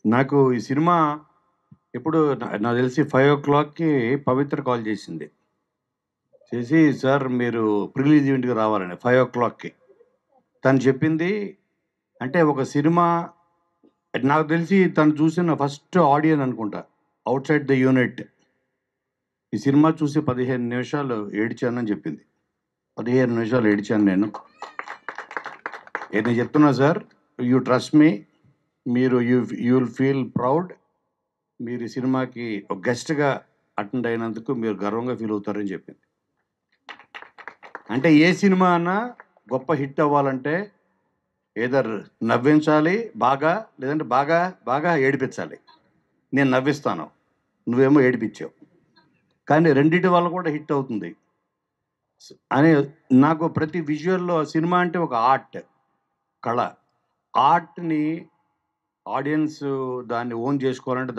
నాకు ఈ సినిమా ఎప్పుడు నాకు తెలిసి 5:00కి పవిత్ర కాల్ చేసింది. చేసి సార్ మీరు ప్రీ రిలీజ్ ఈవెంట్‌కి రావాలని 5:00కి. తను చెప్పింది అంటే ఒక సినిమా నాకు తెలిసి తను చూసిన ఫస్ట్ ఆడియన్ అనుకుంటా. Out side the unit. ఈ సినిమా చూసి 15 నిమిషాలు ఏడ్చానని చెప్పింది. 15 నిమిషాలు ఏడ్చాను నేను. నేను చెప్తున్నా సార్ యూ ట్రస్ట్ మీ. మీరు యూ విల్ ఫీల్ ప్రౌడ్. మీరు ఈ సినిమాకి ఒక గెస్ట్‌గా అటెండ్ అయినందుకు మీరు గర్వంగా ఫీల్ అవుతారని చెప్పింది. అంటే ఏ సినిమా అన్నా గొప్ప హిట్ అవ్వాలంటే ఎయిదర్ నవ్వించాలి బాగా, లేదంటే బాగా బాగా ఏడిపించాలి. నేను నవ్విస్తాను. నువ్వేమో ఏడిపించావు. కానీ రెండిటి వల్ల కూడా హిట్ అవుతుంది. అని నాకు ప్రతి విజువల్‌లో సినిమా అంటే ఒక ఆర్ట్, కళ. ఆర్ట్‌ని ఆడియన్స్ దాన్ని ఓన్ చేసుకోవాలంటే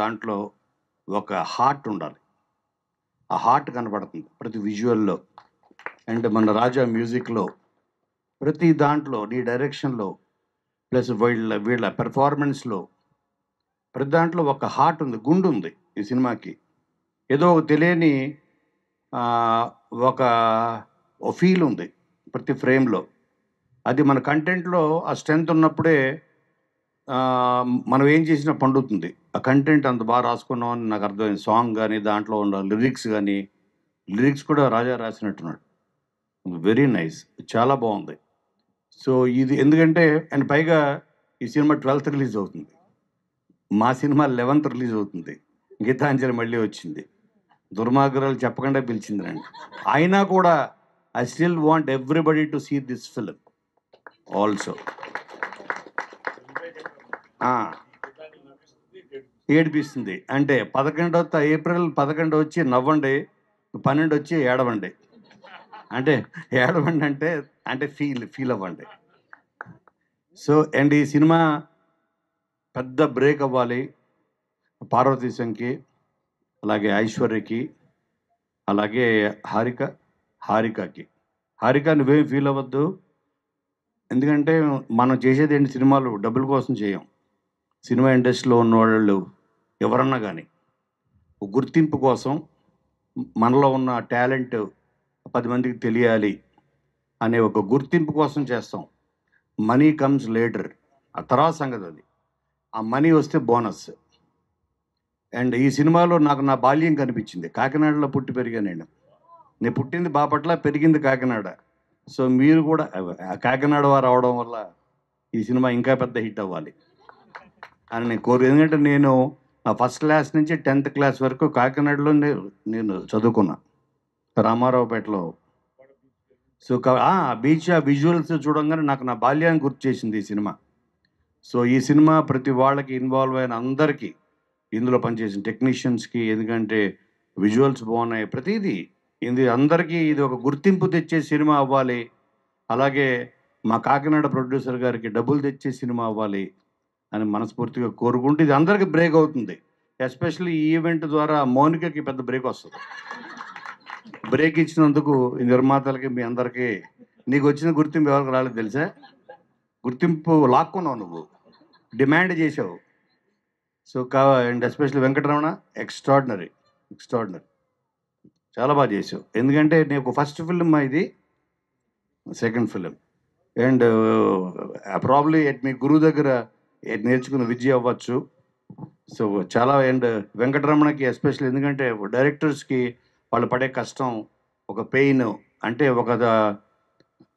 దాంట్లో ఒక హార్ట్ ఉండాలి. ఆ హార్ట్ కనపడుతుంది ప్రతి విజువల్‌లో. అండ్ మన రాజా మ్యూజిక్‌లో ప్రతి దాంట్లో నీ డైరెక్షన్‌లో ప్లస్ వీళ్ళ పెర్ఫార్మెన్స్‌లో ప్రతి దాంట్లో ఒక హార్ట్ ఉంది. గుండుంది ఈ సినిమాకి. ఏదో ఒక తెలియని ఆహ్, ఒక ఓ ఫీల్ ఉంది ప్రతి ఫ్రేమ్‌లో. అది మన కంటెంట్‌లో ఆ స్ట్రెంత్ ఉన్నప్పుడే మనం ఏం చేసినా పండుతుంది. ఆ కంటెంట్ అంత బాగా రాసుకున్నామని నాకు అర్థమైంది. సాంగ్ గాని, దాంట్లో ఉన్న లిరిక్స్ గాని, లిరిక్స్ కూడా రాజా రాసినట్టున్నాడు. Very nice. చాలా బావుంది. సో, ఇది ఎందుకంటే అండ్ పైగా ఈ సినిమా 12థ్ రిలీజ్ అవుతుంది. మా సినిమా 11థ్ రిలీజ్ అవుతుంది. గీతాంజలి మళ్ళీ వచ్చింది. దుర్మార్గురాలు చెప్పకుండా పిలిచింది నన్ను. అయినా కూడా I still want everybody to see this film also. ఆ! ఏడిపిస్తుంది. అంటే 11 ఏప్రిల్ 11 వచ్చి నవ్వండి. 12 వచ్చి ఏడవండి. అంటే ఏడవండి అంటే ఫీల్ అవ్వండి. సో, అండ్ ఈ సినిమా పెద్ద బ్రేక్ అవ్వాలి. పార్వతీశంకి, అలాగే ఐశ్వర్యకి, అలాగే హారికకి. హారిక నువ్వేం ఫీల్ అవ్వద్దు. ఎందుకంటే మనం చేసేదేంటి సినిమాలు డబ్బుల కోసం చేయం. సినిమా ఇండస్ట్రీలో ఉన్నోళ్ళు ఎవరన్నా గానీ, ఒక గుర్తింపు కోసం మనలో ఉన్న టాలెంట్ 10 మందికి తెలియాలి అనే ఒక గుర్తింపు కోసం చేస్తాం. Money comes later. ఆ తర్వాత సంగతి అది. ఆ మనీ వస్తే బోనస్. అండ్ ఈ సినిమాలో నాకు నా బాల్యం కనిపించింది. కాకినాడలో పుట్టి పెరిగాను నేను. నేను పుట్టింది బాపట్ల, పెరిగింది కాకినాడ. సో, మీరు కూడా కాకినాడ వారు అవడం వల్ల ఈ సినిమా ఇంకా పెద్ద హిట్ అవ్వాలి అని నేను ఎందుకంటే నేను నా ఫస్ట్ క్లాస్ నుంచి 10థ్ క్లాస్ వరకు కాకినాడలో నేను చదువుకున్నా. రామారావుపేటలో. సో, బీచ్ ఆ విజువల్స్ చూడంగానే నాకు నా బాల్యాన్ని గుర్తు చేసింది ఈ సినిమా. సో, ఈ సినిమా ప్రతి వాళ్ళకి ఇన్వాల్వ్ అయిన అందరికీ, ఇందులో పనిచేసిన టెక్నీషియన్స్‌కి ఎందుకంటే విజువల్స్ బాగున్నాయి. ప్రతీదీ అందరికీ ఇది ఒక గుర్తింపు తెచ్చే సినిమా అవ్వాలి. అలాగే మా కాకినాడ ప్రొడ్యూసర్ గారికి డబ్బులు తెచ్చే సినిమా అవ్వాలి అని మనస్ఫూర్తిగా కోరుకుంటూ ఇది అందరికి బ్రేక్ అవుతుంది. ఎస్పెషల్లీ ఈ ఈవెంట్ ద్వారా మౌనికకి పెద్ద బ్రేక్ వస్తది. బ్రేక్ ఇచ్చినందుకు ఈ నిర్మాతలకి మీ అందరికీ నీకొచ్చిన గుర్తింపు ఎవరికి రాలేదు తెలుసా? గుర్తింపు లాక్కున్నావు నువ్వు. డిమాండ్ చేశావు. So, and especially Venkataramana extraordinary. Extraordinary. చాలా బాగా చేశావు. ఎందుకంటే నీకు ఫస్ట్ ఫిల్మ్ ఇది. Second film. అండ్ ప్రాబబ్లీ మీ గురువు దగ్గర నేర్చుకున్న విద్య అవ్వచ్చు. సో, చాలా అండ్ వెంకటరమణకి ఎస్పెషల్లీ ఎందుకంటే డైరెక్టర్స్‌కి వాళ్ళు పడే కష్టం, ఒక పెయిన్ అంటే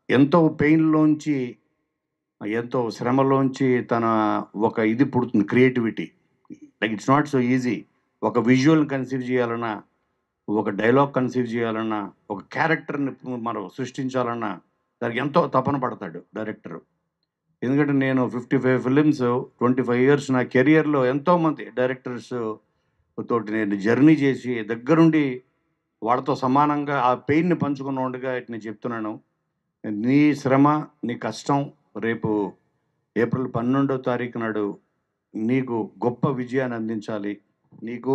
ఎంతో పెయిన్‌లోంచి, ఎంతో శ్రమలోంచి ఒక ఇది పుడుతుంది creativity. Like it's not so easy. ఒక విజువల్‌ని కన్సీవ్ చేయాలన్నా, ఒక డైలాగ్ కన్సీవ్ చేయాలన్నా, ఒక క్యారెక్టర్‌ని మనం సృష్టించాలన్నా దానికి ఎంతో తపన పడతాడు డైరెక్టరు. ఎందుకంటే నేను 55 ఫిల్మ్స్ 25 ఇయర్స్ నా కెరియర్‌లో ఎంతోమంది డైరెక్టర్స్ తోటి నేను జర్నీ చేసి దగ్గరుండి వాళ్ళతో సమానంగా ఆ పెయిన్‌ని పంచుకున్నోడిగా నేను చెప్తున్నాను. నీ శ్రమ, నీ కష్టం రేపు ఏప్రిల్ 12వ తారీఖు నాడు నీకు గొప్ప విజయాన్ని అందించాలి. నీకు,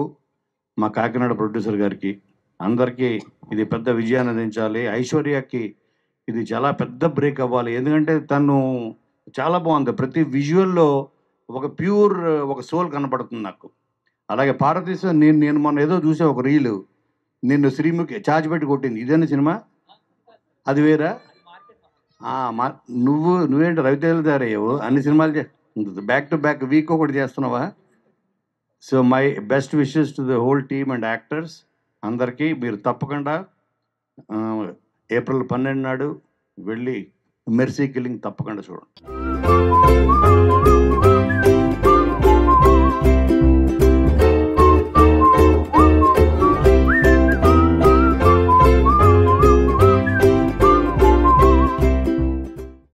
మా కాకినాడ ప్రొడ్యూసర్ గారికి, అందరికీ ఇది పెద్ద విజయాన్ని అందించాలి. ఐశ్వర్యకి ఇది చాలా పెద్ద బ్రేక్ అవ్వాలి. ఎందుకంటే తను చాలా బాగుంది. ప్రతి విజువల్‌లో ఒక ప్యూర్ ఒక సోల్ కనపడుతుంది నాకు. అలాగే పార్వతీశం నేను మొన్న ఏదో చూసా ఒక రీలు, నిన్ను శ్రీముఖి చాచి పెట్టి కొట్టింది. ఇదేనా సినిమా? అది వేరా? నువ్వేంటి రవితేజ తయారయ్యావు, అన్ని సినిమాలు బ్యాక్ టు బ్యాక్ వీక్ ఒకటి చేస్తున్నావా? So my best wishes to the whole team and actors అందరికీ. మీరు తప్పకుండా ఏప్రిల్ 12 నాడు వెళ్ళి మెర్సీ కిల్లింగ్ తప్పకుండా చూడండి.